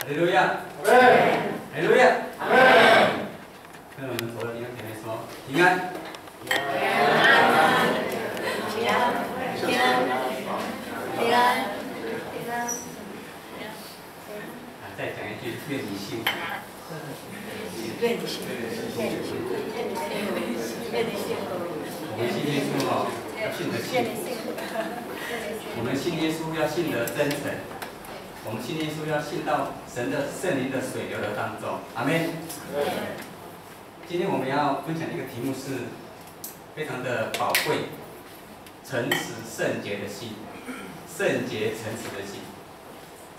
利路亚，阿门，哈利路亚，阿门。跟我们所有弟兄姐妹说平安。平安。再讲一句，愿你幸福。愿你幸福。愿你幸福。我们信耶稣哦，要信得幸福。我们信耶稣要信得真诚。我们信耶稣要信到神的圣灵的水流的当中。阿门。今天我们要分享一个题目是非常的宝贵，诚实圣洁的心，圣洁诚实的心，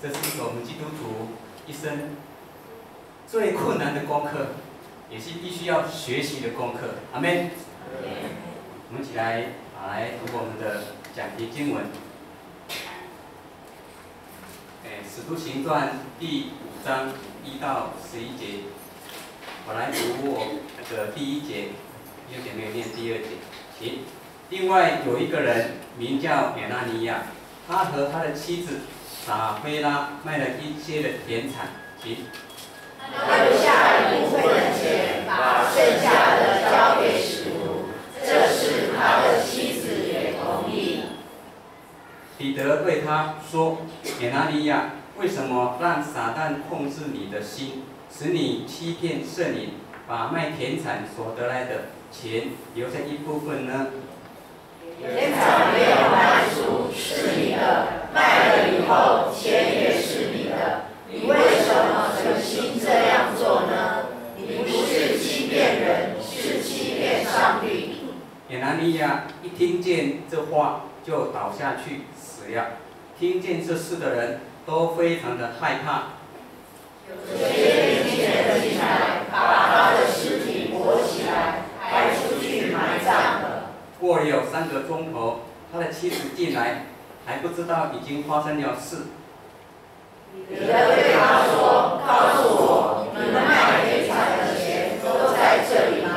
这是一个我们基督徒一生最困难的功课，也是必须要学习的功课。阿门。我们一起来读我们的讲题经文。使徒行传第5章1到11节，我来读我的第1节，弟兄姐妹念第2节。请。另外有一个人名叫亚拿尼亚，他和他的妻子撒菲拉卖了一些的田产。请。他留下一部分的钱，把剩下的交给使徒，这事他的妻子也同意。彼得对他说：“亚拿尼亚，为什么让撒旦控制你的心，使你欺骗圣灵，把卖田产所得来的钱留下一部分呢？田产没有卖出是你的，卖了以后钱也是你的，你为什么存心这样做呢？你不是欺骗人，是欺骗上帝。”亚拿尼亚一听见这话，就倒下去死了。听见这事的人都非常的害怕。有些年轻人进来，把他的尸体裹起来，抬出去埋葬了。过了有3个钟头，他的妻子进来，还不知道已经发生了事。彼得对他说：“告诉我，你们卖田产的钱都在这里吗？”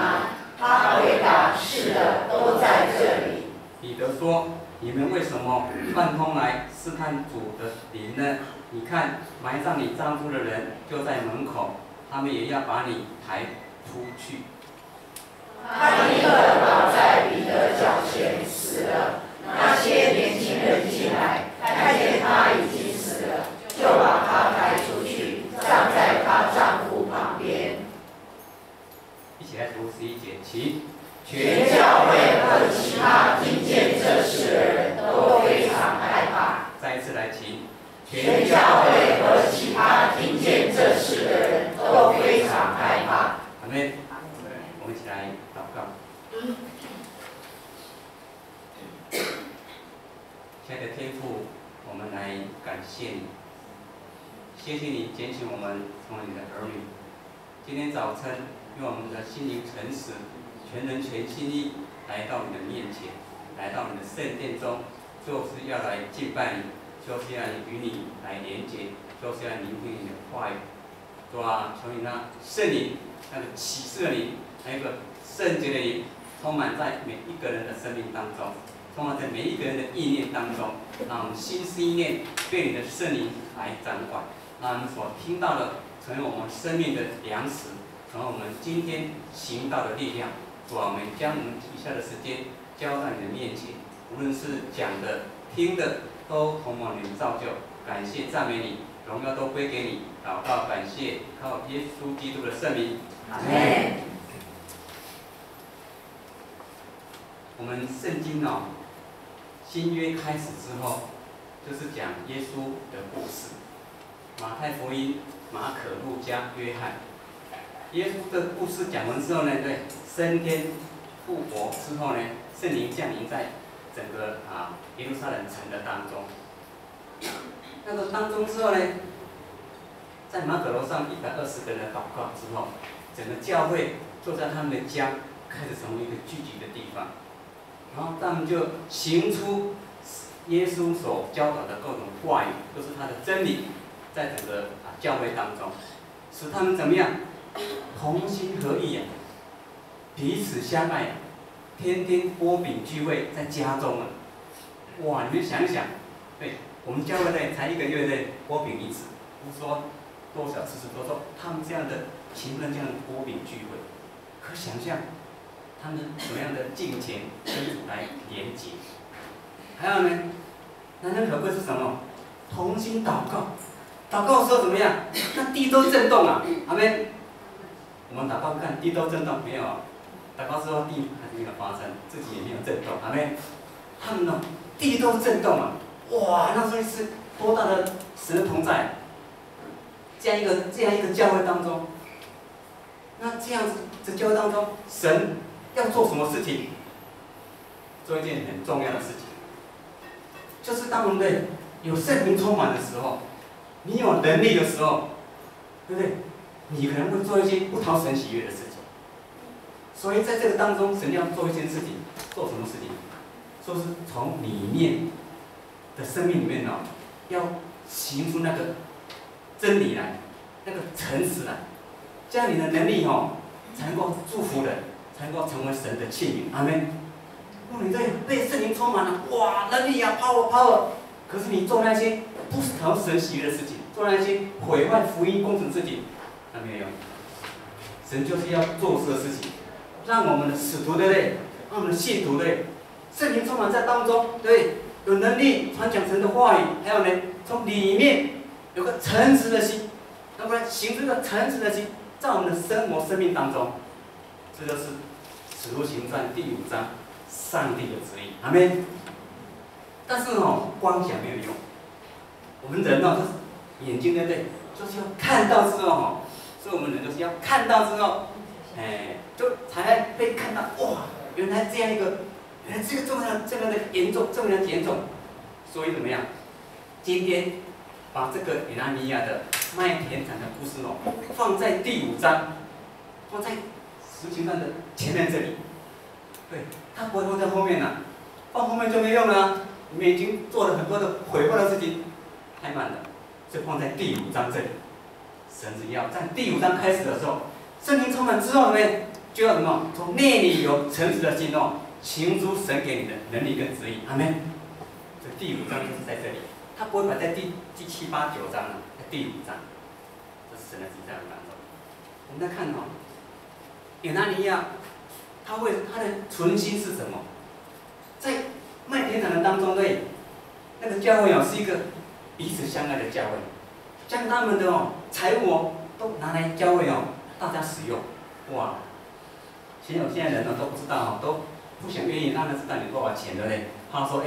他回答：“是的，都在这里。”彼得说：“你们为什么串通来试探主的灵呢？你看，埋葬你丈夫的人就在门口，他们也要把你抬出去。”他立刻倒在彼得脚前死了。那些年轻人进来，看见他已经死了，就把他抬出去，葬在他丈夫旁边。一起来读11节，请。全教会和其他听见这事的人都非常害怕。再一次来，请。全教会和其他听见这事的人都非常害怕。阿门。我们一起来祷告。亲爱的天父，我们来感谢你，谢谢你拣选我们成为你的儿女。今天早晨，用我们的心灵诚实、全人全心意来到你的面前，来到你的圣殿中，就是要来敬拜你，就是要与你来连结，就是要聆听你的话语。主啊，求你那圣灵、那个启示的灵，那个圣洁的灵，充满在每一个人的生命当中，充满在每一个人的意念当中，让我们心思意念被你的圣灵来掌管，让我们所听到的成为我们生命的粮食，成为我们今天行道的力量。主啊，我们将我们以下的时间交在你的面前，无论是讲的、听的，都同我你造就。感谢赞美你，荣耀都归给你。祷告感谢，靠耶稣基督的圣名。阿门。我们圣经新约开始之后，就是讲耶稣的故事。马太福音、马可、路加、约翰，耶稣的故事讲完之后呢，对，升天复活之后呢，圣灵降临在整个耶路撒冷城的当中。那个当中之后呢，在马可楼上120个人祷告之后，整个教会就在他们的家开始成为一个聚集的地方。然后他们就行出耶稣所教导的各种话语，都是他的真理，在整个教会当中，使他们怎么样同心合意彼此相爱天天拨饼聚会在家中哇，你们想一想，对我们教会内才1个月内拨饼1次，不是说多少次都说他们这样的勤奋，这样的国民聚会，可想象他们什么样的敬虔跟主来连结。还有呢，难能可贵是什么？同心祷告，祷告的时候怎么样？那地都震动啊，阿们。我们祷告看地都震动没有？祷告之后地还是没有发生，自己也没有震动，阿们。他们呢，地都震动啊！哇，那所以是多大的神的同在！这样一个教会当中，那这样子的教会当中，神要做什么事情？做一件很重要的事情，就是当我们有圣灵充满的时候，你有能力的时候，对不对？你可能会做一些不讨神喜悦的事情。所以在这个当中，神要做一件事情，做什么事情？说是从里面的生命里面哦，要行出那个真理来，那个诚实来，这样你的能力哦，才能够祝福人，才能够成为神的器皿。阿门。如果你被圣灵充满了，哇，能力啊 ，power， 可是你做那些不是讨神喜悦的事情，做那些毁坏福音工程的事情，那没有用。神就是要做这个事情，让我们的使徒对不对？让我们的信徒对不对？圣灵充满在当中，对，有能力传讲神的话语，还有呢，从里面有个诚实的心，要不然行这个诚实的心，在我们的生活生命当中，这就是《使徒行传》第5章上帝的旨意，阿们。但是哦，光想没有用，我们人哦，就是眼睛对不对？就是要看到之后哦，所以我们人就是要看到之后，就才被看到哇，原来这样一个。原来这个这么的严重，这么的严重，所以怎么样？今天把这个以拿尼亚的麦田产的故事哦，放在第5章，放在使徒行传的前面这里。对，他不会放在后面了，放后面就没用了啊。你们已经做了很多的毁坏的事情，太慢了，所以放在第5章这里。神只要在第5章开始的时候，圣灵充满之后呢，就要什么？从内里有诚实的心哦。行出神给你的能力跟指引，阿门。所以第5章就是在这里，它不会摆在第7、8、9章了，在第5章，这是神的旨意在当中。我们来看哦，以拿尼亚，他的存心是什么？在麦田场的当中，对，那个教会哦，是一个彼此相爱的教会，将他们的财物哦，都拿来教会哦，大家使用。哇，现在人都不知道哦，都不想愿意让他知道你多少钱，对不对？他说：“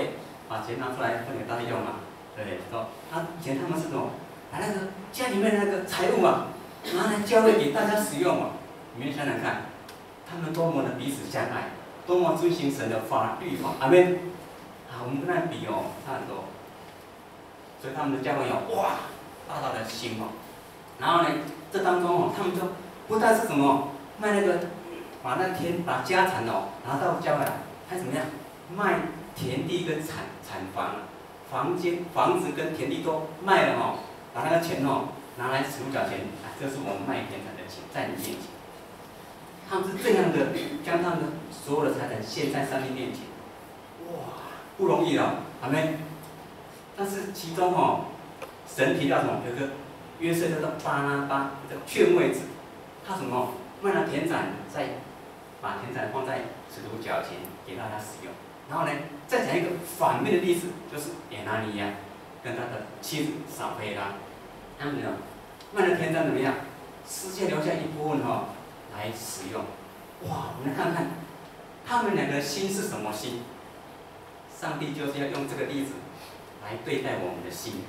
把钱拿出来分给大家用嘛，对不对？”说以前他们是什么？把那个家里面那个财物啊，拿来教会给大家使用嘛。你们想想看，他们多么的彼此相爱，多么遵行神的律法，阿门。我们跟他比哦，差很多。所以他们的教会哇，大大的兴旺。然后呢，这当中哦，他们就不但是什么卖那个。把把家产拿到教会来，还怎么样？卖田地跟产房，房子跟田地都卖了把那个钱拿来使徒缴钱，这是我们卖田产的钱，在你面前。他们是这样的，将他们的所有的财产献在上帝面前，哇，不容易了，阿们。但是其中神提到什么？有个约瑟叫做巴拿巴，叫劝慰子，他什么卖了田产把田产放在使徒脚前给大家使用，然后呢，再讲一个反面的例子，就是以拿尼亚跟他的妻子撒非拉，他们卖了田产怎么样？私下留下一部分来使用。哇，我们来看看他们两个心是什么心？上帝就是要用这个例子来对待我们的心，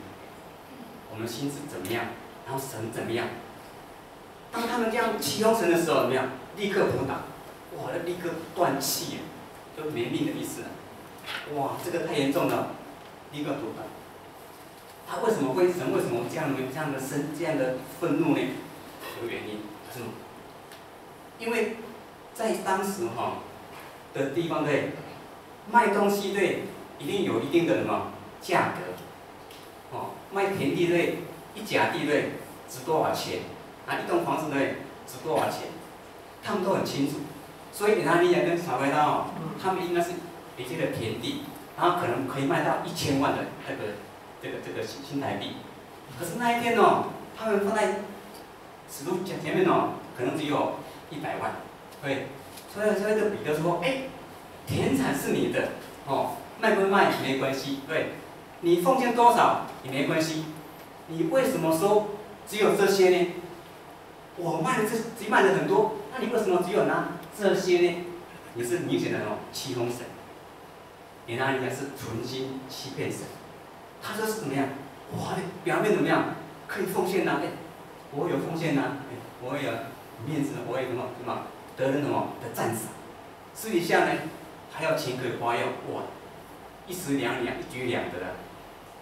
我们的心是怎么样，然后神怎么样？当他们这样启用神的时候，怎么样？立刻扑倒。哇，那立刻断气，就没命的意思了。哇，这个太严重了，立刻扑倒。神为什么这样的愤怒呢？有原因，是吗？因为在当时的地方对，卖东西对，一定有一定的什么价格。卖田地对，一甲地对值多少钱？一栋房子对值多少钱？他们都很清楚。所以以拿尼亚跟撒非拉他们应该是有这个田地，然后可能可以卖到1000万的这个新台币。可是那一天他们放在使徒前面哦，可能只有100万，对，所以这个彼得说，哎，田产是你的，哦，卖不卖没关系，对，你奉献多少也没关系，你为什么说只有这些呢？我卖的卖了很多，那你为什么只有拿这些呢？也是明显的哦，欺哄神。也拿人家是存心欺骗神，他说是怎么样？哇，表面怎么样？可以奉献呐、哎，我有奉献呐、哎，我有面子，我有什么得人什么的赞赏。私底下呢，还要钱可以花用，哇，一石两鸟，一举两得的，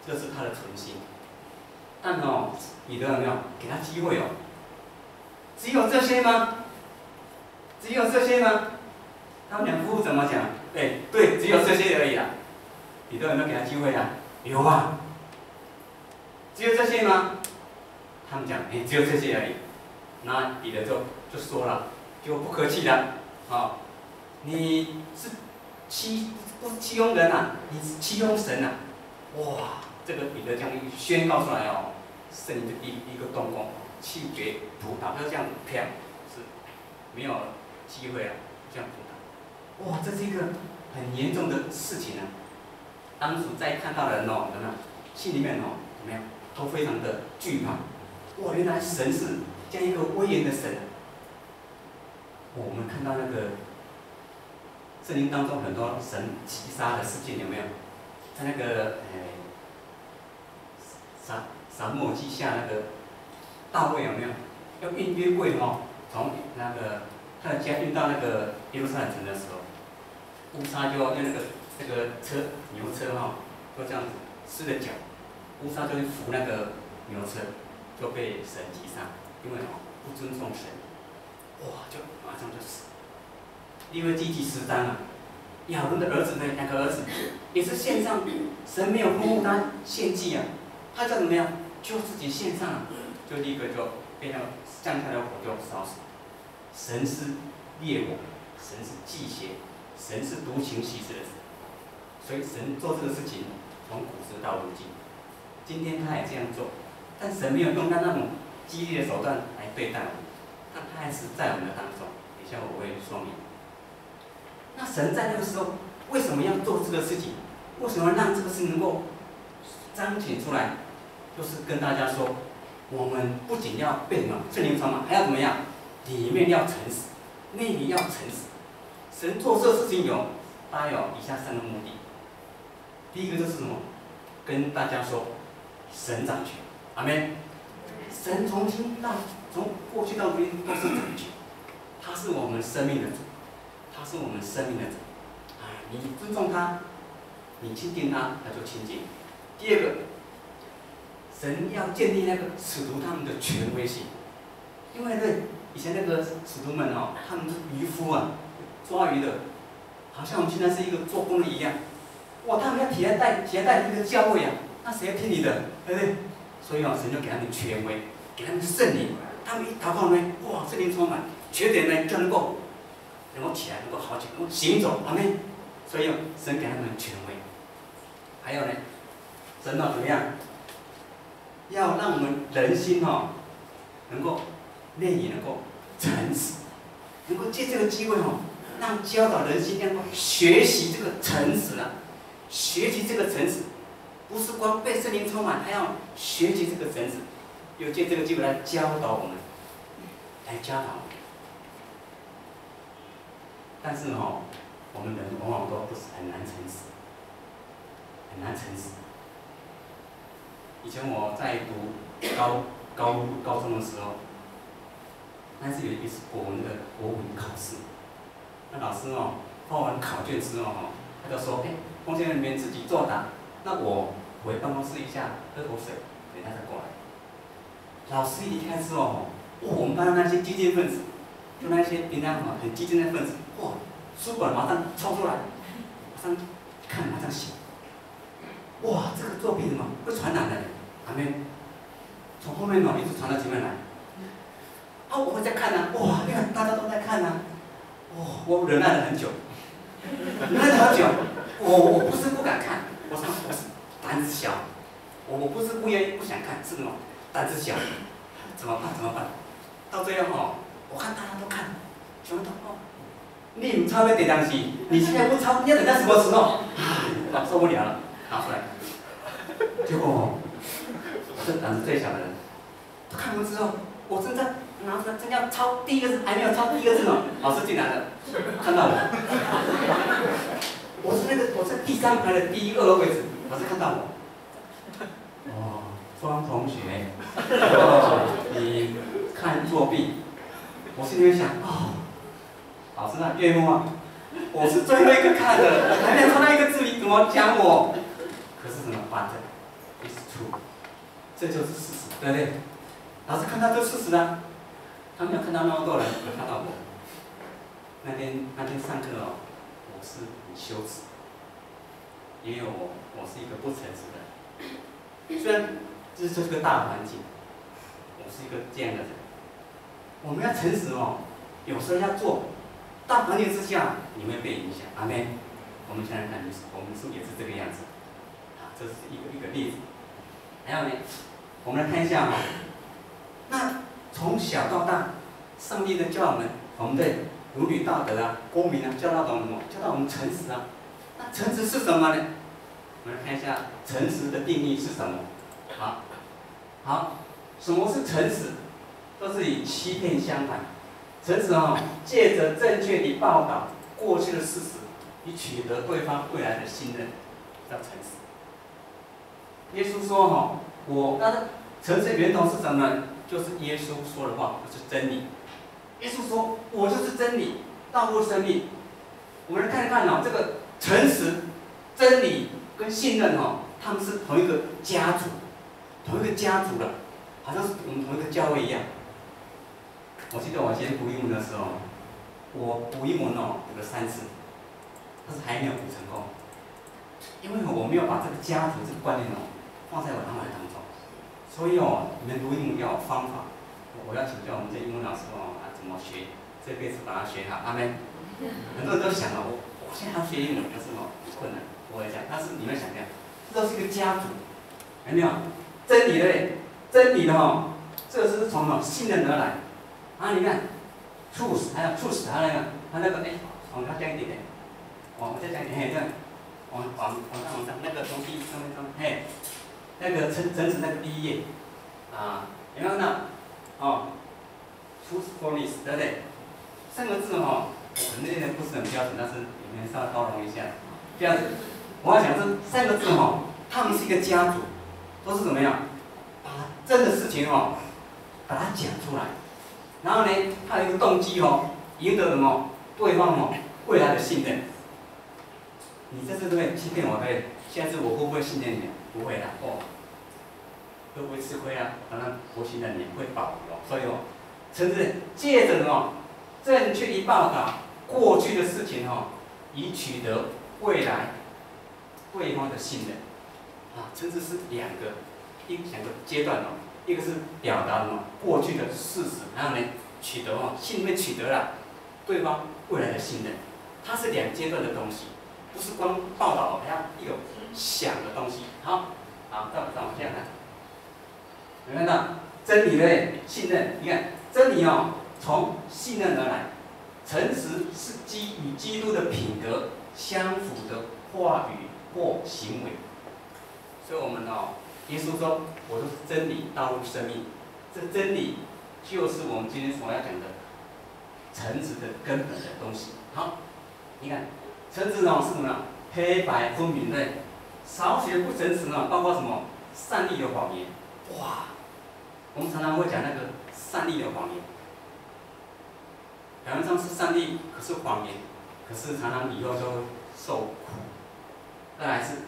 这是他的存心。但哦，彼得有没有给他机会哦？只有这些吗？只有这些吗？他们两夫妇怎么讲？哎，对，只有这些而已啦。彼得有没有给他机会啊？有啊。只有这些吗？他们讲，哎，只有这些而已。那彼得就说了，就不客气了，啊，你是不是欺哄人啊？你是欺哄神啊！哇，这个彼得这样一宣告出来哦，圣灵就一个动工，气绝扑倒，就这样啪，是没有机会了，这样扑倒。哇，这是一个很严重的事情啊！当时在看到的人哦，怎么样？心里面哦，怎么样？都非常的惧怕。哇，原来神是这样一个威严的神。我们看到那个圣经当中很多神击杀的事件，有没有？在那个撒母耳记下那个大卫有没有？要运约柜哦，从那个他的家运到那个耶路撒冷城的时候。乌撒就用那个牛车哈，就这样子失了脚，乌撒就去扶那个牛车，就被神击杀，因为哦不尊重神，哇，就马上就死。利未记第10章啊，亚伦的儿子的2个儿子也是献上，神没有吩咐他献祭啊，他就怎么样，就自己献上了，就立刻就被那降下来的火就烧死。神是烈火，神是忌邪。神是独行其事的神，所以神做这个事情，从古时到如今，今天他也这样做，但神没有用他那种激烈的手段来对待我们，但他还是在我们的当中。等一下我会说明。那神在那个时候为什么要做这个事情？为什么让这个事能够彰显出来？就是跟大家说，我们不仅要被圣灵充满，还要怎么样？里面要诚实，内里要诚实。神做这个事情大概有以下3个目的。第一个就是什么？跟大家说，神掌权，阿们。神从过去到如今都是掌权，他是我们生命的主，他是我们生命的主。哎，你尊重他，你亲近他，他就亲近。第二个，神要建立那个使徒他们的权威性，因为对以前那个使徒们哦，他们是渔夫啊。抓鱼的，好像我们现在是一个做工的一样，哇，他们要起来带一个教会啊，那谁要听你的，对不对？所以神就给他们权威，给他们圣灵，他们一祷告呢，哇，圣灵充满，缺点呢就能够起来，能够好起来，能够行走，阿们。所以神给他们权威。还有呢，神怎么样？要让我们人心能够内里能够诚实，能够借这个机会让教导人心能够学习这个诚实啊，学习这个诚实，不是光被圣灵充满，还要学习这个诚实，有借这个机会来教导我们，来教导我们。但是我们人往往都不是很难诚实，很难诚实。以前我在读高中的时候，那是有一次国文考试。那老师发完考卷之后他就说：“同学们自己作答，那我回办公室一下喝口水，等他再过来。”老师一离开之后我们班的那些激进分子，就那些平常很激进的分子，哇，书本马上抽出来，马上看，马上写。哇，这个作品什么会传染的，还没从后面一直传到前面来。我们在看啊，哇，你看大家都在看啊。我忍耐了很久，忍耐了很久。我不是不敢看，我是胆子小。我不是不愿意不想看，是什么？胆子小。怎么办？怎么办？到最后哦，我看大家都看，全部都哦，你不抄要点东西，你现在不抄，你要等到什么时候？啊，受不了了，拿出来。结果哦，我是胆子最小的人，都看完之后，我正在拿出来，正要抄第一个字，还没有抄第一个字呢，老师进来了，看到我，我在第3排的第2个位置，老师看到我。哦，庄同学，你看作弊，我心里面想，哦，老师那岳母啊，我是最后一个看的，我还没有抄到一个字，你怎么讲我？可是什么反正 is true， 这就是事实，对不对？老师看到这事实啊，他没有看到那么多人，有看到我。那天上课哦，我是很羞耻，因为我是一个不诚实的人。虽然这是个大环境，我是一个这样的人。我们要诚实哦，有时候要做。大环境之下，你会被影响。阿妹，我们现在看我们是也是这个样子。啊，这是一个例子。还有呢，我们来看一下哈、那从小到大，上帝都教我们的伦理道德啊、公民啊，教导我们什么？教导我们诚实啊。那诚实是什么呢？我们来看一下诚实的定义是什么。好，什么是诚实？都是与欺骗相反。诚实哦，借着正确的报道过去的事实，以取得对方未来的信任，叫诚实。耶稣说哈，诚实的源头是什么呢？就是耶稣说的话，就是真理。耶稣说：“我就是真理，道路、生命。”我们来看一看哦，这个诚实、真理跟信任哦，他们是同一个家族，的，好像是我们同一个教会一样。我记得我以前补英文的时候，我补英文哦补了3次，但是还没有补成功，因为我没有把这个家族这个观念哦放在我脑海当中。所以哦，你们读英文要有方法。我要请教我们这英文老师哦，怎么学，这辈子把它学好。阿门。很多人都想了，我现在要学英文，可是哦困难，我会讲。但是你们想想，这都是一个家族，有没有？真理的，这是从信任而来。你看 ，truth 还有 truth， 还有那个往下降一点点，我再讲一点，这样，往上，那个从第上面，那个诚实那个第一页，有没有呢？truthfulness， 对不对？3个字哦，我可能念的不是很标准，但是你们稍微包容一下。这样子，我要讲这3个字哦，他们是一个家族，都是怎么样？把真的事情哦，把它讲出来。然后呢，他有一个动机哦，赢得什么？对方哦未来的信任。你这次对不对？欺骗我对，下次我会不会信任你？不会的哦。会不会吃亏啊？当然不信任你，会保留。所以哦，诚实借着正确的报道过去的事情哦，以取得未来对方的信任。诚实是两个阶段哦。一个是表达过去的事实，然后呢取得信任取得了对方未来的信任，它是2阶段的东西，不是光报道，还要有想的东西。好，再往下看，有看到真理的信任？你看真理从信任而来，诚实是与基督的品格相符的话语或行为，所以我们耶稣说：“我就是真理、道路、生命。”这真理就是我们今天所要讲的诚实的根本的东西。好，你看，诚实是什么？黑白分明的。少许不诚实包括什么？善意的谎言。哇，我们常常会讲那个善意的谎言，表面上是善意，可是谎言，可是常常以后就会受苦。再来是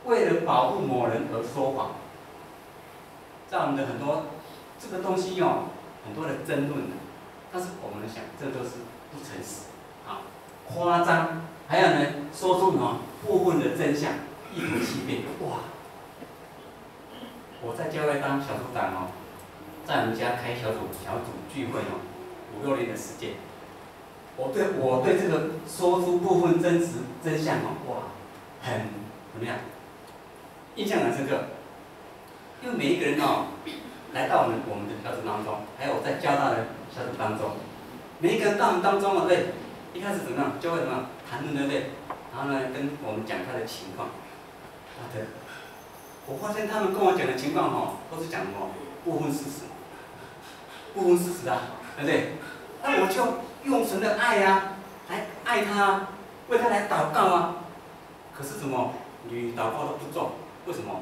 为了保护某人而说谎，在我们的很多这个东西很多的争论但是我们想这都是不诚实，夸张，还有呢说出部分的真相，意图欺骗。哇！我在教会当小组长在我们家开小组聚会5、6年的时间，我对这个说出部分真相很怎么样？印象很深刻，因为每一个人来到我们的小组当中，还有在交大的小组当中，每一个人到我们当中嘛，对，一开始怎么样，就会怎么样谈论，对不对？然后呢，跟我们讲他的情况。对，我发现他们跟我讲的情况哈，都是讲什么部分事实，部分事实啊，对不对？那我就用神的爱啊，来爱他啊，为他来祷告啊。可是怎么，你祷告都不做，为什么？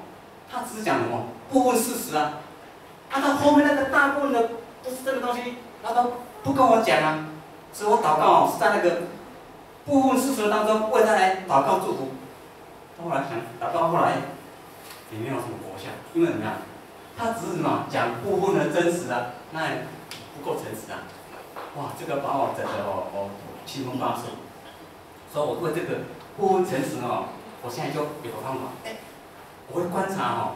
他只是讲什么部分事实啊，他后面那个大部分的不是这个东西，他都不跟我讲啊。所以我祷告是在那个部分事实当中为他来祷告祝福。后来想祷告，后来也没有什么果效，因为怎么样？他只是什么讲部分的真实啊，那也不够诚实啊。哇，这个把我整得七荤八素。所以我对这个部分诚实哦，我现在就有个方法，我会观察哦，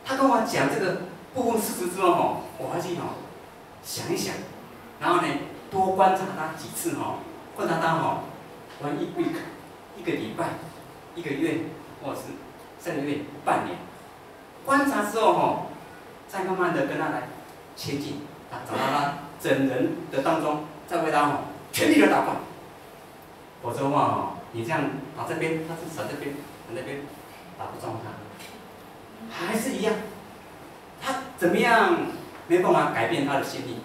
他跟我讲这个部分事实之后哦，我还去想一想，然后呢多观察他几次观察他玩一个礼拜、1个月，或者是3个月、半年，观察之后再慢慢的跟他来切近，找到他整人的当中，再为他全力的祷告。否则的话你这样打这边，他是打这边，打那边，打不中他，还是一样。他怎么样没办法改变他的心意？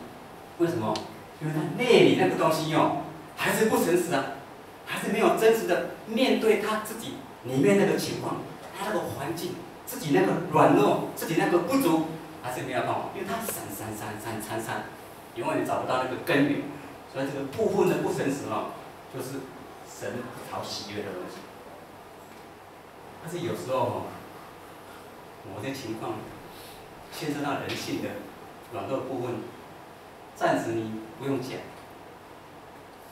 为什么？因为他内里那个东西还是不诚实啊，还是没有真实的面对他自己里面那个情况，他那个环境，自己那个软弱，自己那个不足，还是没有办法，因为他散，永远找不到那个根源。所以这个部分的不诚实就是神不讨喜悦的东西。但是有时候某些情况牵涉到人性的软弱部分，暂时你不用讲，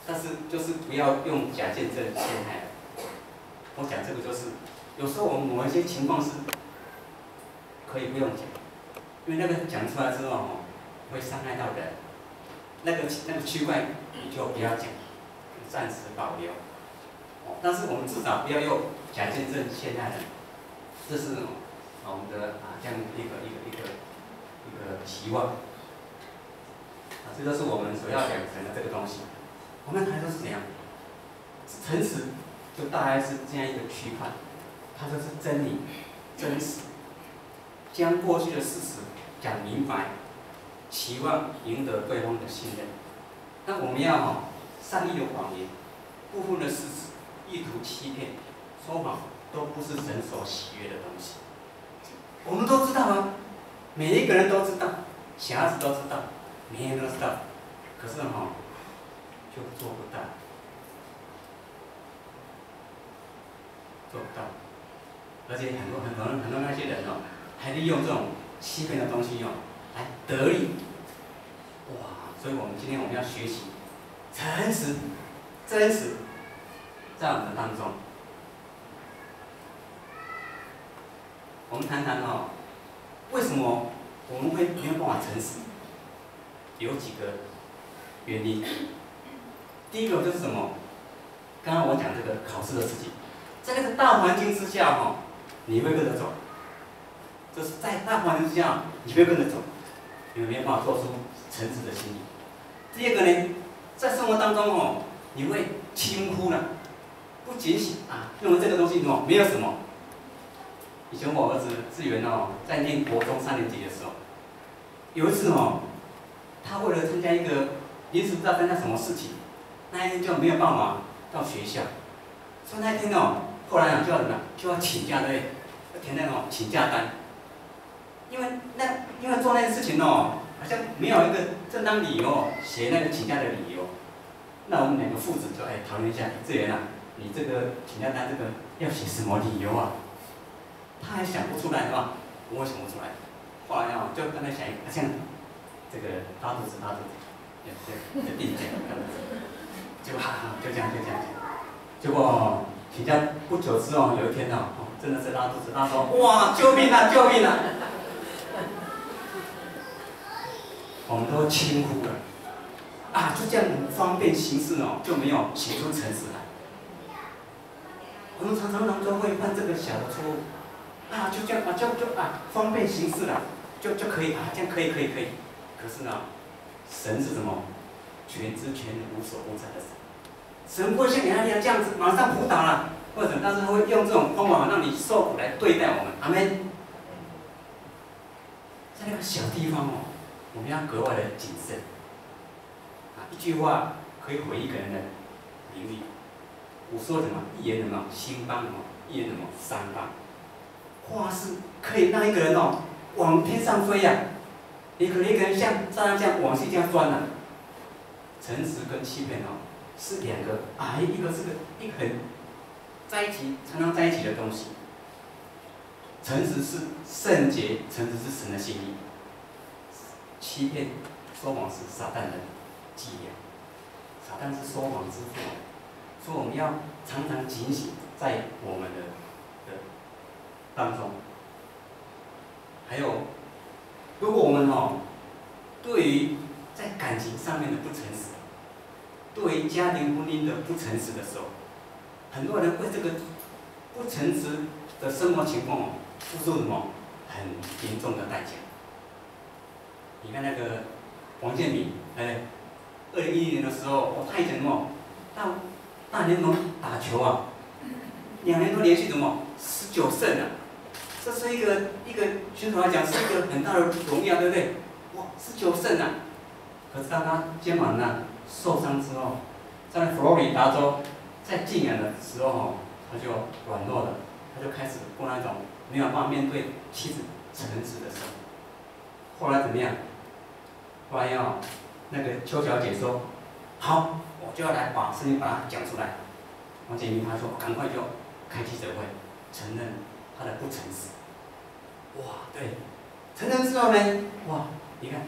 但是就是不要用假见证陷害。我讲这个就是，有时候我们某一些情况是可以不用讲，因为那个讲出来之后会伤害到人，那个区块你就不要讲，暂时保留。但是我们至少不要用假见证陷害人，这是我们的这样一个期望。这就是我们所要养成的这个东西。我们谈的是怎样？诚实就大概是这样一个区块，它就是真理、真实，将过去的事实讲明白，期望赢得对方的信任。那我们要善意的谎言、部分的事实、意图欺骗、说谎，都不是神所喜悦的东西。我们都知道啊，每一个人都知道，小孩子都知道，每个人都知道，可是就做不到，做不到。而且很多那些人还利用这种欺骗的东西来得利。哇！所以我们今天要学习诚实、真实，在我们的当中。我们谈谈为什么我们会没有办法诚实？有几个原因。第一个就是什么？刚刚我讲这个考试的事情，在那个大环境之下你会跟着走。就是在大环境之下，你会跟着走，你没有办法做出诚实的心意。第二个呢，在生活当中你会轻忽了，不仅仅认为这个东西没有什么。以前我儿子志源在念国中3年级的时候，有一次他为了参加一个临时不知道参加什么事情，那一天就没有办法到学校，所以那一天后来就要怎么样，就要请假，对，要填那种请假单，因为做那件事情好像没有一个正当理由写那个请假的理由。那我们2个父子就讨论一下，志源你这个请假单这个要写什么理由啊？他还想不出来我也想不出来。后来就跟他想像这个拉肚子，就定这样，就这样。结果请假不久之后，有一天真的是拉肚子，他说：“哇，救命啊！救命啊！”我们都轻忽了，就这样方便行事就没有写出诚实来。我们常常都会犯这个小的错误。就这样就方便行事了，就可以啊，这样可以。可是呢，神是什么？全知全能、无所不在的神。神不会像亚利亚这样子马上扑倒了，或者但是他会用这种方法让你受苦来对待我们。阿门。在那个小地方哦，我们要格外的谨慎。啊，一句话可以毁一个人的名誉。我说什么？一言什么兴邦什么，一言什么伤邦。话是可以让一个人哦往天上飞呀，也可能一个人像照样这样往下这样钻了。诚实跟欺骗哦，是两个啊，一个是一个很在一起常常在一起的东西。诚实是圣洁，诚实是神的心意。欺骗、说谎是撒旦的伎俩。撒旦是说谎之父，所以我们要常常警醒在我们的当中。还有，如果我们对于在感情上面的不诚实，对于家庭婚姻的不诚实的时候，很多人为这个不诚实的生活情况付出什么很严重的代价。你看那个王建民，2010年的时候，他以前到大联盟打球啊，2年多连续19胜啊，这是一个选手来讲是一个很大的荣耀，对不对？哇，19胜啊！可是当他肩膀受伤之后，在佛罗里达州在静养的时候他就软弱了，他就开始过那种没有办法面对妻子诚实的生活。后来怎么样？后来那个邱小姐说，好，我就要来把事情把它讲出来。王建民他说，赶快就开记者会，承认他的不诚实。哇，对，承认之后呢，哇，你看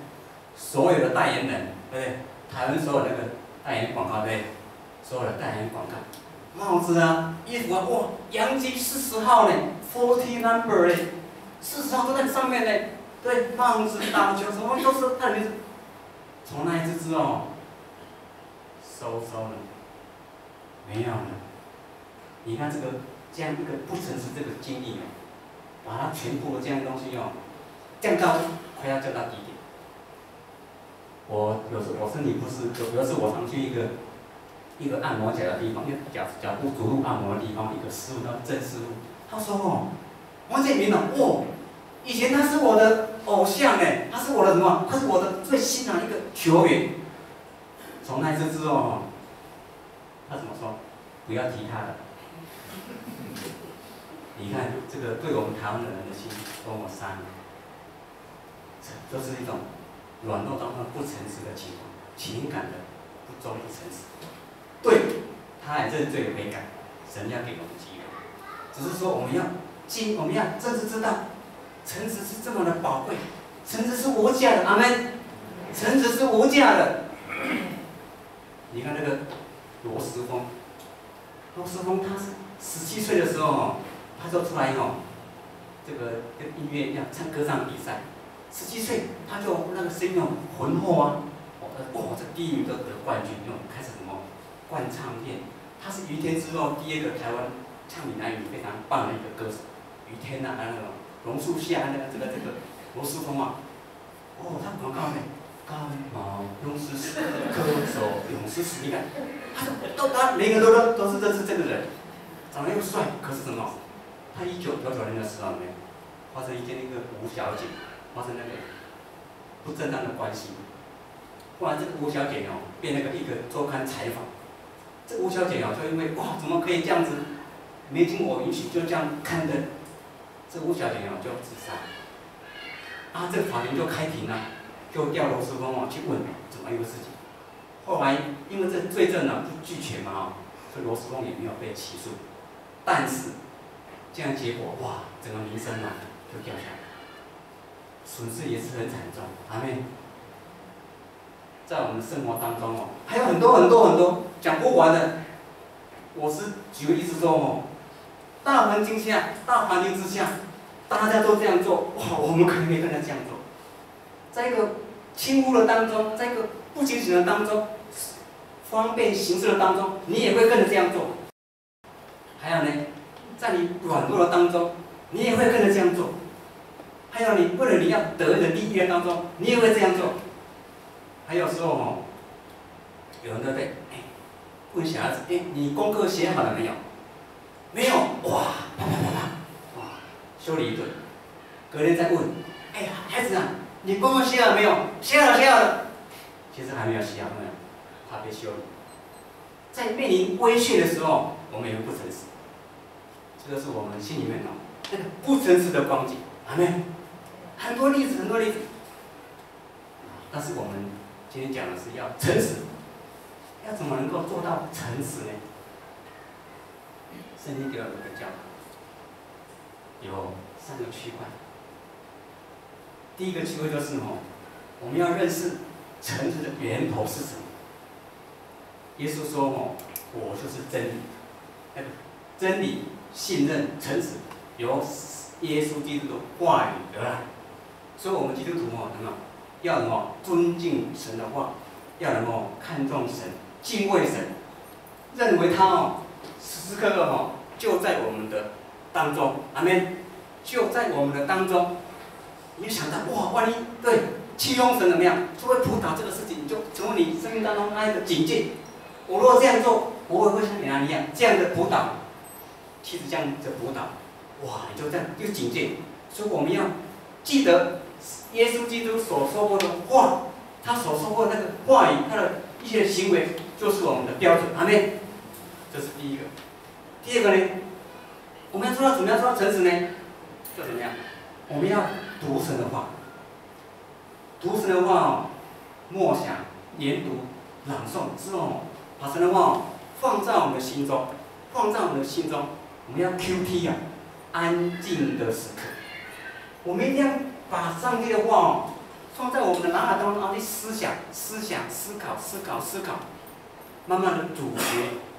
所有的代言人，对不对？台湾所有那个代言广告，对不对？所有的代言广告，帽子啊，衣服啊，哇，洋基40号呢，40 number 呢，40号都在上面呢。对，帽子、打球什么都是他的名字。从那一次之后，收了，没有了。你看这样一个不诚实这个经历把它全部的这样东西降到快要降到低点。我身体不是，有一次我常去一个按摩脚的地方，因为脚部足部按摩的地方，一个师傅叫郑师傅，他说王建民以前他是我的偶像他是我的什么？他是我的最欣赏的一个球员。从那次之后他怎么说？不要提他了。你看这个对我们台湾人的心多么伤，这是一种软弱当中不诚实的情况，情感的不忠不诚实。对，他也认罪悔改，神要给我们机会，只是说我们要真实知道。诚实是这么的宝贵，诚实是无价的，阿门。诚实是无价的。你看那个罗时丰他是17岁的时候他就出来这个跟音乐要唱歌唱比赛，17岁他就那个声音浑厚啊，这第1名都得冠军，开始灌唱片。他是于天之后第2个台湾唱闽南语非常棒的一个歌手，于天还有那种。榕树下这个罗时丰他广告感冒勇士歌手勇士你看，他每个人都是认识这个人，长得又帅，可是什么？他1999年的时候发生一件那个吴小姐发生那个不正当的关系，后来这个吴小姐被那个一个周刊采访，这个吴小姐就因为怎么可以这样子，没经我允许就这样刊登。这吴小姐就自杀，这个法庭就开庭了，就调罗时丰去问怎么一个事情。后来因为这罪证不俱全嘛所以罗时丰也没有被起诉。但是这样结果整个名声就掉下来，损失也是很惨重。阿们。在我们生活当中还有很多讲不完的。我是举个例子说大环境之下，大家都这样做，我们可能也跟着这样做。在一个轻忽的当中，在一个不警醒的当中，方便行事的当中，你也会跟着这样做。还有呢，在你软弱的当中，你也会跟着这样做。还有你为了你要得的利益当中，你也会这样做。还有时候哦，有人对不对？问小孩子，你功课写好了没有？没有，哇，啪啪啪啪，哇，修理一顿。隔天再问，孩子啊，你功课写好了没有？写好了，写好了。其实还没有写好，没有，怕被修理。在面临威胁的时候，我们也会不诚实。这个是我们心里面那个不诚实的光景，阿们。很多例子，很多例子。但是我们今天讲的是要诚实，要怎么能够做到诚实呢？圣经给我们的教导有3个区块。第一个区块就是我们要认识诚实的源头是什么。耶稣说我就是真理，真理、信任、诚实，由耶稣基督的话语而来。所以我们基督徒要能够尊敬神的话，要能够看重神、敬畏神，认为他时时刻刻就在我们的当中，阿们，就在我们的当中。你就想到哇，万一对欺哄神怎么样，就会扑倒这个事情，你就成为你生命当中那一个警戒。我如果这样做，我会像你那一样这样的扑倒，其实这样的扑倒，哇，你就这样就警戒。所以我们要记得耶稣基督所说过的话，他所说过的那个话语，他的一些行为，就是我们的标准。阿们，这是第一个。第二个呢，我们要做到怎么样做到诚实呢？就怎么样？我们要读神的话，读神的话默想、研读、朗诵之后，把神的话放在我们的心中，放在我们的心中。我们要 QT 安静的时刻。我们一定要把上帝的话放在我们的脑海当中，去思想、思考，慢慢的咀嚼。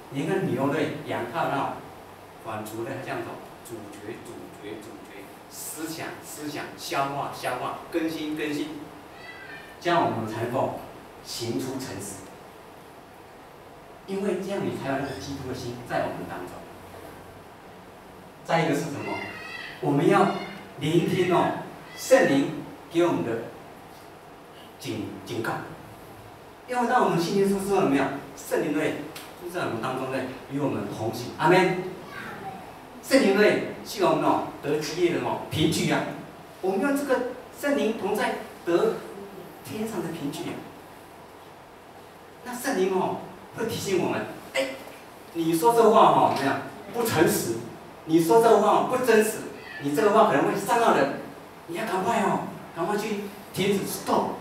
你看牛类、羊靠那反刍的这样走，咀嚼，思想，消化，更新，这样我们才能够行出诚实。因为这样你才有那个基督的心在我们当中。再一个是什么？我们要聆听圣灵给我们的警告。因为当我们信耶稣之后，有没有圣灵对就在我们当中呢，与我们同行。阿们。圣灵对是我们得基业的凭据啊。我们用这个圣灵同在得天上的凭据啊。那圣灵会提醒我们，你说这话怎么样不诚实？你说这话不真实，你这个话可能会伤到人，你要赶快去停止 stop，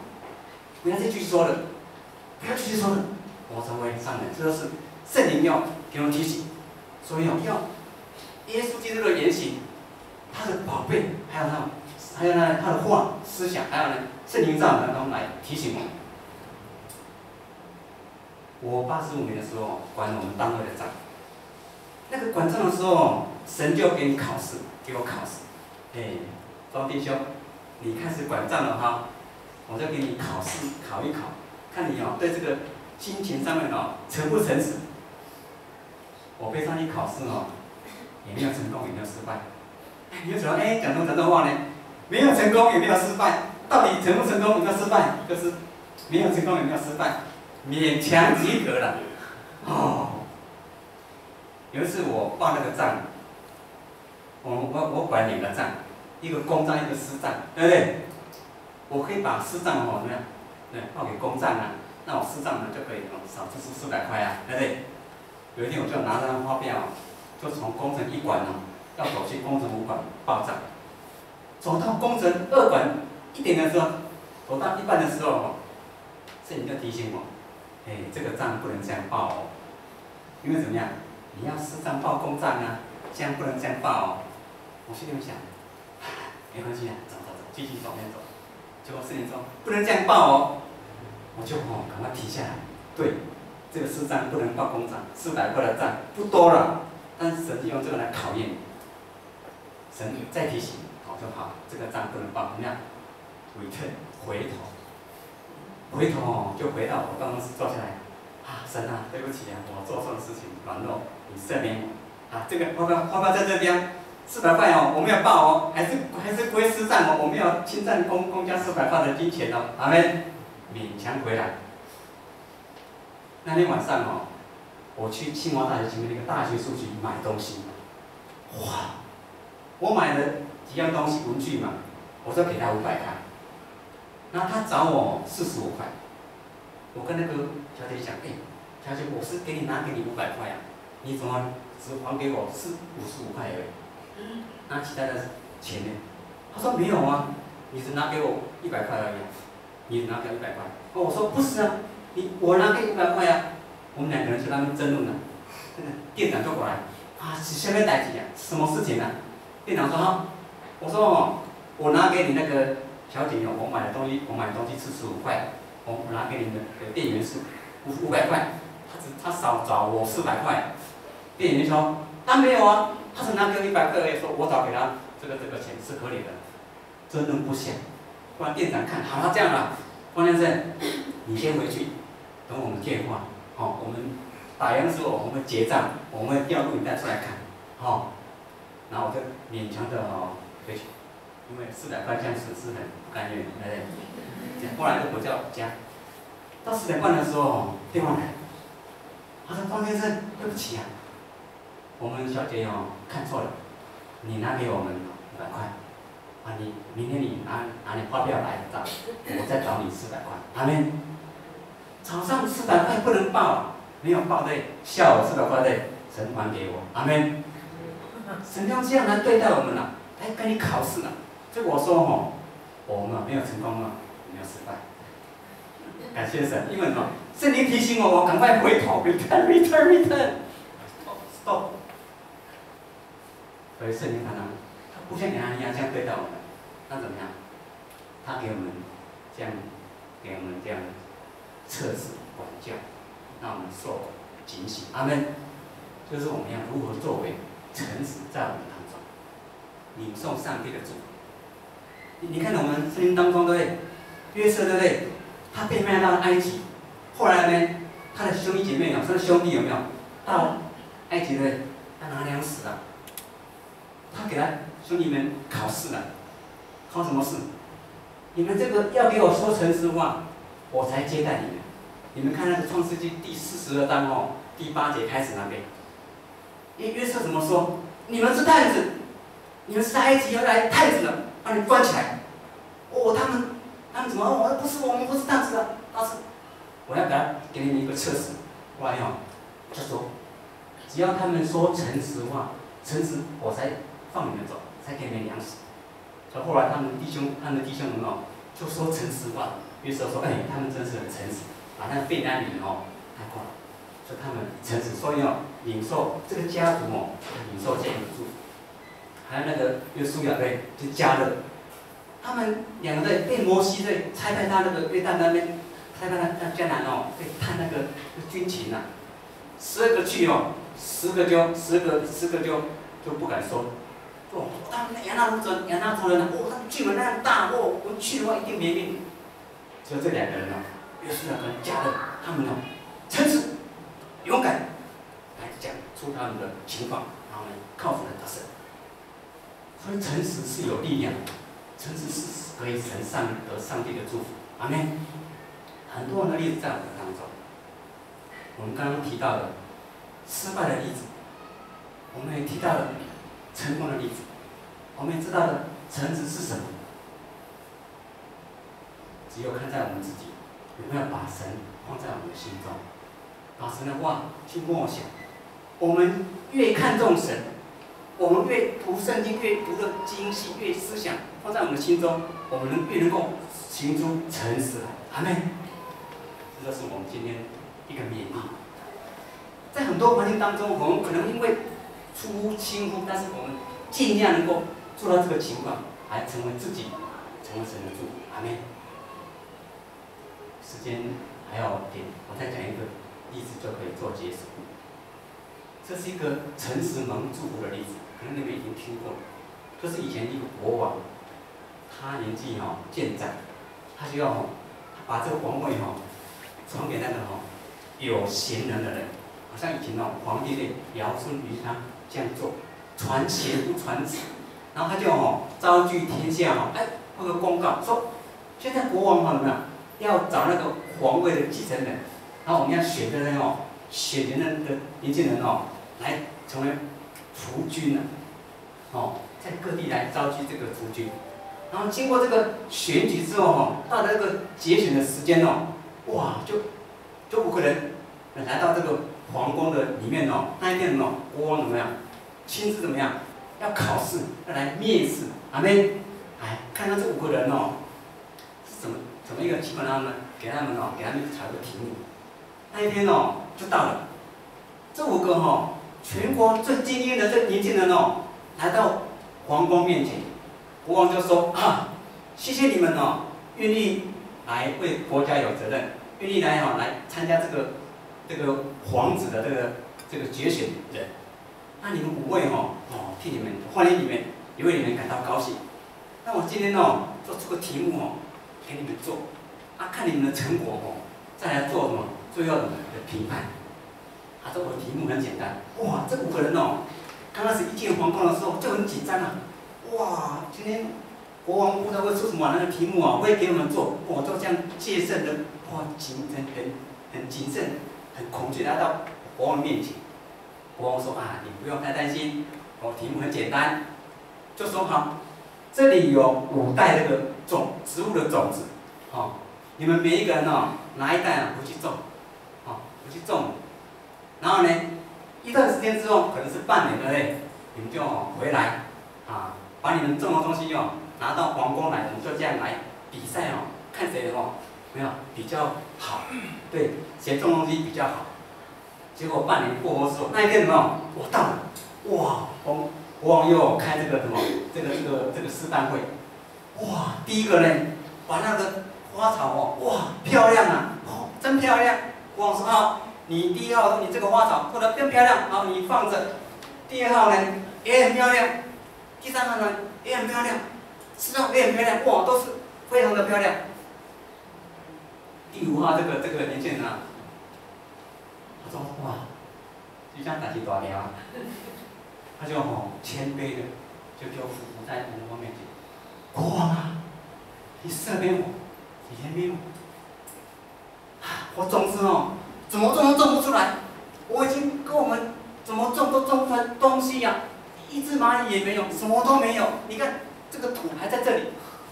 不要再继续说了，我才会伤人。这就是圣灵要给我们提醒，所以要耶稣基督的言行，他的宝贝，还有他的话、思想，还有圣灵在我们当中来提醒我们。我85年的时候管我们单位的账，那个管账的时候，神就给你考试，给我考试。庄弟兄，你开始管账了哈，我就给你考试考一考，看你对这个金钱上面诚不诚实。我被上去考试也没有成功，也没有失败。你就说讲这话呢，没有成功也没有失败，到底成不成功有没有失败？就是没有成功也没有失败，勉强及格了。有一次我报那个账，我管2个账，一个公账，一个私账，对不对？我可以把私账怎么样？报给公账啊，那我私账呢就可以少支出400块啊，对不对？有一天我就拿着发票就从工程1馆要走去工程5馆报账，走到工程2馆1点的时候，走到一半的时候圣灵就提醒我，这个账不能这样报因为怎么样？你要私账报公账啊，这样不能这样报我心里面想，没关系走，继续往前走。结果圣灵说不能这样报我就赶快提下来。对，这个私账不能报公账，400块的账不多了，但是神用这个来考验你。神再提醒，就好，这个账不能报，怎么样？回头就回到我办公室坐下来。神对不起我做错的事情，软弱，你赦免我。这个花标在这边， 400块哦，我没有报哦，还是不会失散哦，我没有侵占公家400块的金钱哦，阿门，勉强回来。那天晚上哦，我去清华大学前面那个大学书局买东西，哇，我买了几样东西，文具嘛，我说给他500块，然后他找我45块，我跟那个小姐讲，小姐，我是拿给你500块啊，你怎么只还给我55块而已？那其他的钱呢？他说没有啊，你只拿给我100块而已，你只拿给我100块。哦，我说不是啊，我拿给500块啊。我们2个人就在那边争论了，店长就过来，啊，是什么代志啊？什么事情啊？店长说哈，我说哦，我拿给你那个小姐哦，我买的东西是15块，我拿给你的店员是500块，他少找我400块。店员说他没有啊，他只拿给我100块而已，说我找给他这个钱是合理的，争论不下。不然店长看好了这样了，方先生，你先回去，等我们电话。哦，我们打烊之后我们会结账，我们会调录影带出来看，然后我就勉强的回去，因为400块这样是很不甘愿，对不对？后来就回到家，到10点半的时候电话来，他说方先生，对不起啊，我们小姐看错了，你拿给我们500块，你明天你拿你发票来找，我再找你400块，阿门。早上400块不能报，没有报对，下午400块对，神还给我，阿门。神要这样来对待我们了，来跟你考试了。所以我说我们没有成功了，没有失败。感谢神，因为圣灵提醒我赶快回头 ，return，stop。所以圣灵他不像你一样这样对待我们，那怎么样？他给我们这样测试管教，让我们受警醒。阿门。就是我们要如何作为诚实在我们当中，领受上帝的祝福。你看我们圣经当中，对不对？约瑟，对不对？他被卖到埃及，后来呢，他的兄弟姐妹他的兄弟有没有到埃及的要拿粮食啊？他给他兄弟们考试了，考什么试？你们这个要给我说诚实话，我才接待你们。你们看那个创世纪第42章第8节开始那边，约瑟怎么说？你们是探子，你们是埃及要来探子的，把你关起来。他们怎么？不是，我们不是探子啊，但是我要给你们一个测试。后来就说，只要他们说诚实话，诚实我才放你们走，才给你们粮食。所以后来他们弟兄们就说诚实话。约瑟说，他们真是很诚实，把那个便雅悯人带过来，所以他们诚实，所以领受这个家族领受这样的祝福。还有那个约书亚对，就加勒，他们2个对被摩西对差派他那个约旦那边，差派那迦南对探那个军情啊，12个去10个就不敢说。他们亚纳族人他们巨门那样大，我去的话一定没命。就这2个人约书亚跟加勒，他们诚实、勇敢来讲出他们的情况，然后呢靠主来得胜。所以诚实是有力量的，诚实是可以得上帝的祝福。阿门。很多人的例子在我们当中，我们刚刚提到的失败的例子，我们也提到了成功的例子，我们也知道了诚实是什么。只有看在我们自己有没有把神放在我们的心中，把神的话去默想。我们越看重神，我们越读圣经，越读的精细，越思想放在我们的心中，我们越能够行出诚实来。阿门。这就是我们今天一个勉励。在很多环境当中，我们可能因为出乎轻忽，但是我们尽量能够做到这个情况，来成为自己，成为神的祝福。阿门。时间还有点，我再讲一个例子就可以做结束。这是一个诚实蒙祝福的例子，可能你们已经听过。就是以前一个国王，他年纪渐长，他就要把这个皇位传给那个有贤能的人，好像以前皇帝的尧舜禹汤这样做。传邪不传子，然后他就招聚天下那个公告说，现在国王怎么样，要找那个皇位的继承人，然后我们要选的人选的年轻人来成为储君在各地来召集这个储君，然后经过这个选举之后到了这个节选的时间哇，就5个人来到这个皇宫的里面那一天国王怎么样，亲自怎么样，要考试，要来面试，阿妹，看到这5个人是怎么一个情况，他们给他们查个题目，那一天就到了，这5个全国最精英的这年轻人来到皇宫面前，国王就说谢谢你们愿意来为国家有责任，愿意来参加这个皇子的这个决选人。那你们5位替你们欢迎你们，也为你们感到高兴。那我今天做出个题目给你们做，看你们的成果再来做什么最后的评判。这我的题目很简单，哇，这5个人刚开始一进皇宫的时候就很紧张哇，今天国王不知道会出什么那个题目会给我们做，我就这样戒慎的很谨慎，很恐惧来到国王面前。国王说你不用太担心，我题目很简单，就说好，这里有5袋这个植物的种子，你们每一个人拿一袋回去种，回去种，然后呢，一段时间之后，可能是半年了你们就回来把你们种的东西拿到皇宫来，我们就这样来比赛看谁没有比较好，对，谁种东西比较好。结果半年过后之后，那一天我到了，哇，国王又开这个示范会，哇，第一个呢，把那个花草哇，漂亮真漂亮。国王说你第1号你这个花草做得更漂亮，你放着。第2号呢也很漂亮，第3号呢也很漂亮，4号也很漂亮，哇，都是非常的漂亮。第5号这个年轻人他说哇，就像打起大条他就谦卑的就俯伏在国王面前，国王你赦免我，你怜悯我，我种子怎么种都种不出来，我已经跟我们怎么种都种不出来东西一只蚂蚁也没有，什么都没有。你看这个土还在这里，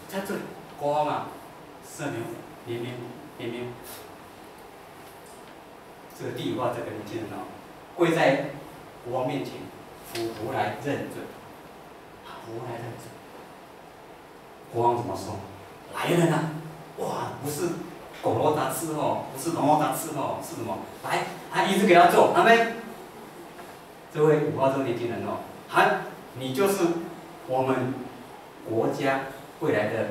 在这里，国王赦免我，怜悯我。这个第5号这个年轻人跪在国王面前，俯伏来认罪，俯伏来认罪。国王怎么说？来人哇，不是狗肉大伺候，不是龙肉大伺候，是什么？来，一直给他做，阿妹。这位5号这个年轻人你就是我们国家未来的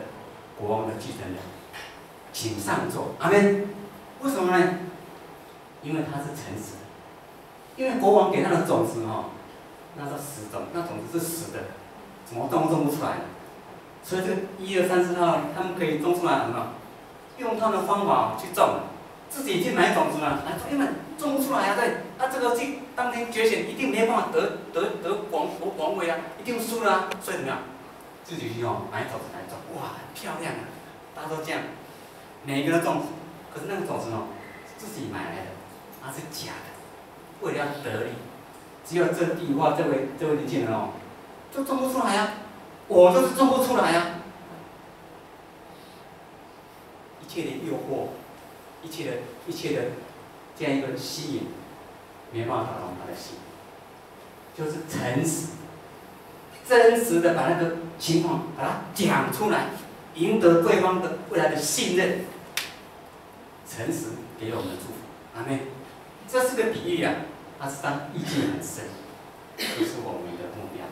国王的继承人，请上座，阿妹。为什么呢？因为他是诚实的，因为国王给他的种子那是死种，那种子是死的，怎么种不出来？所以这个1、2、3、4号他们可以种出来用他们的方法去种，自己去买种子因为种不出来对，这个当天决选一定没办法得皇位一定输了所以怎么样？自己去买种子来种，哇，很漂亮大家都这样，每一个人种，可是那个种子是自己买来的。它是假的，为了要得利，只有这第5号这位年轻人就种不出来我就是种不出来一切的诱惑，一切的这样一个吸引，没办法打动他的心，就是诚实，真实的把那个情况把它讲出来，赢得对方的未来的信任，诚实给我们的祝福，阿们。这是个比喻它是当意境很深，这是我们的目标。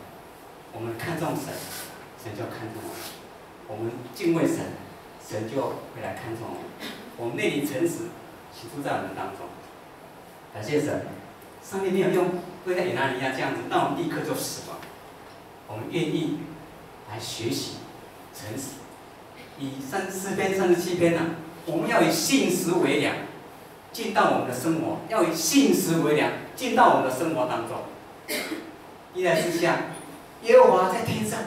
我们看重神，神就看重我们；我们敬畏神，神就会来看重我们。我们内里诚实，起初在我们当中。感谢神，上帝没有用对待以拿尼亚这样子，让我们立刻就死亡。我们愿意来学习诚实。以诗篇37篇我们要以信实为粮。进到我们的生活，要以信实为粮，进到我们的生活当中。一来之下，耶和华在天上，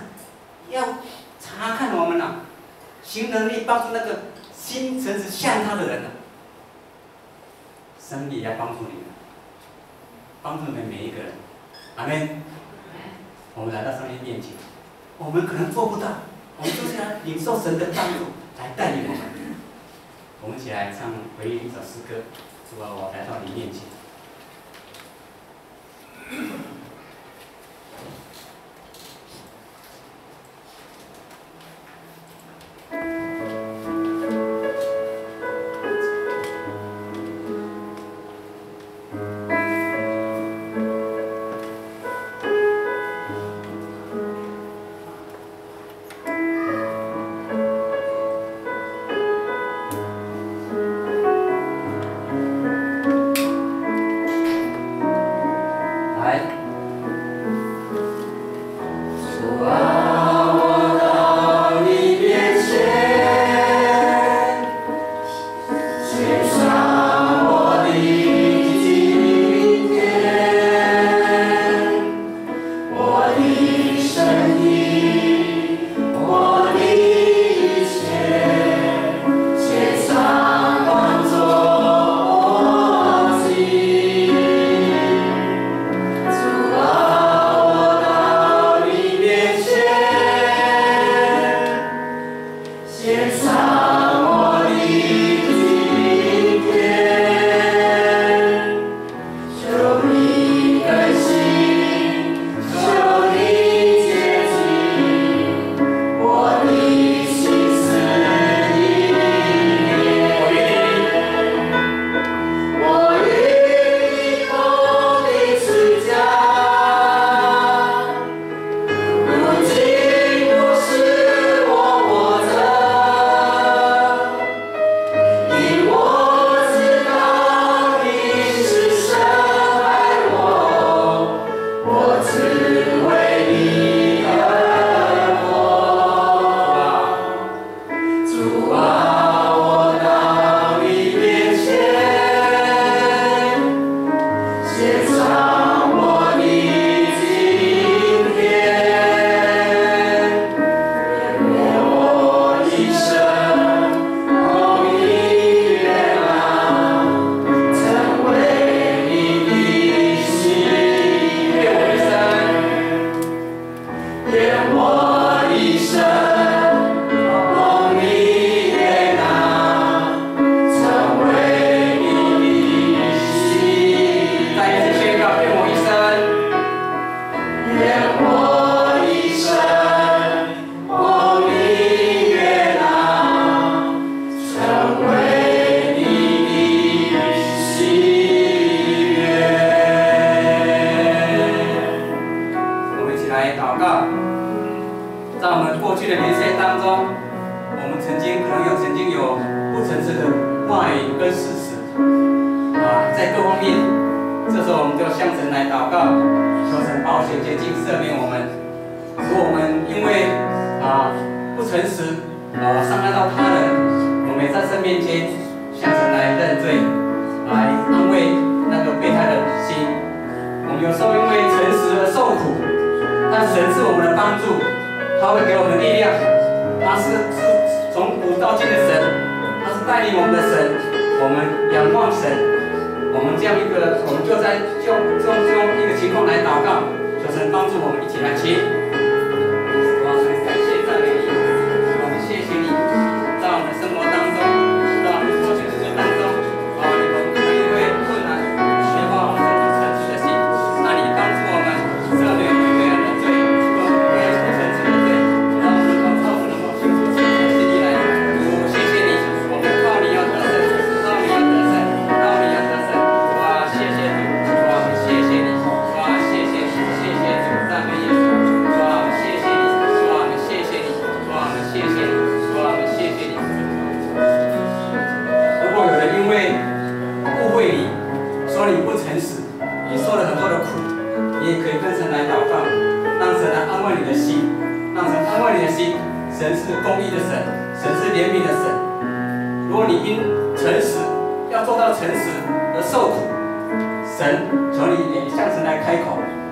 要查看我们呐、行能力帮助那个心诚实像他的人呐、神也要帮助你们，帮助你们每一个人。阿门。我们来到上帝面前，我们可能做不到，我们就是要领受神的帮助来带领我们。我们一起来唱回应一首诗歌，主啊，我来到你面前。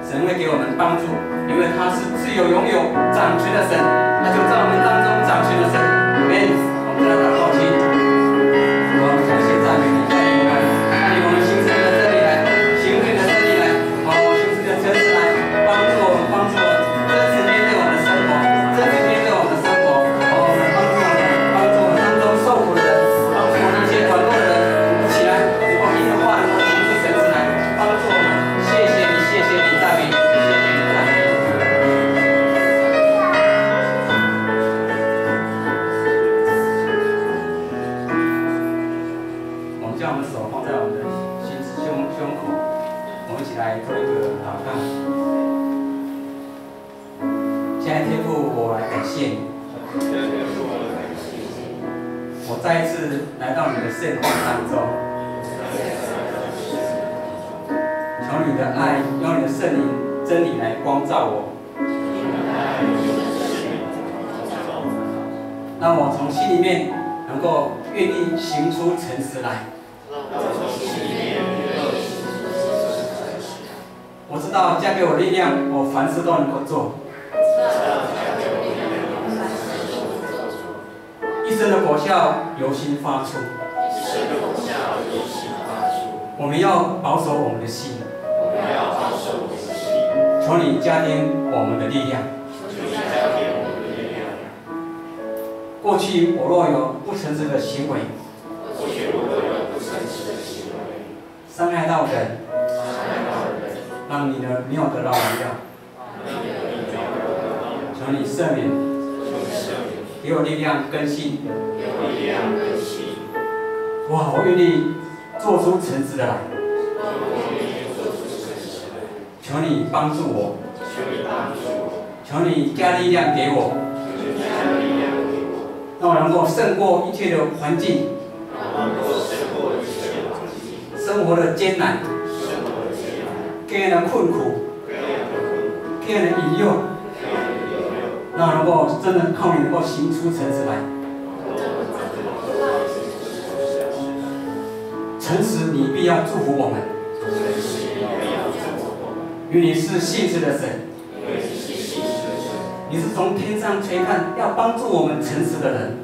神会给我们帮助，因为他是自由拥有掌权的神，他就在我们当中掌权的神。阿们。我们来祷告去，我们感谢赞美你，带领我们，带领我们行神的真理来，行律的真理来，行神的真实来，帮助我们，帮助我们，真实面对我们的生活，真实面对我们的生活，帮助我们，帮助我们当中受苦的人，帮助我们那些软弱的人，起来，我们的话能够行出神旨来，帮助我们。谢谢你，谢谢你，赞美你，谢谢你，赞美你。我们将我们的手放在我们的胸口，我们一起来做一个祷告。亲爱的天父，我来感谢你。我再一次来到你的圣光当中，求你的爱，用你的圣灵真理来光照我，让我从心里面能够愿意行出诚实来。我知道加给我力量，我凡事都能够做。一生的果效由心发出。我们要保守我们的心。求你加添我们的力量。过去我若有不诚实的行为，伤害到人，让你的没有得到荣耀。求你赦免，给我力量更新。哇，我愿意做出诚实的来。求你帮助我，求你加力量给我，让我能够胜过一切的环境，生活的艰难，各样的困苦，各样的引诱，让我能够真的靠你能够行出诚实来。诚实，你必要祝福我们。因为你是信实的神，你是从天上垂看，要帮助我们诚实的人。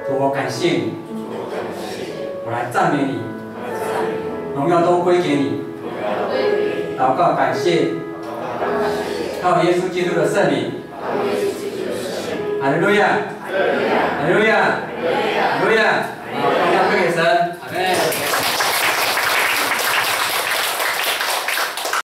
主，我感谢你，我来赞美你，荣耀都归给你。祷告感谢，靠耶稣基督的圣灵。哈利路亚。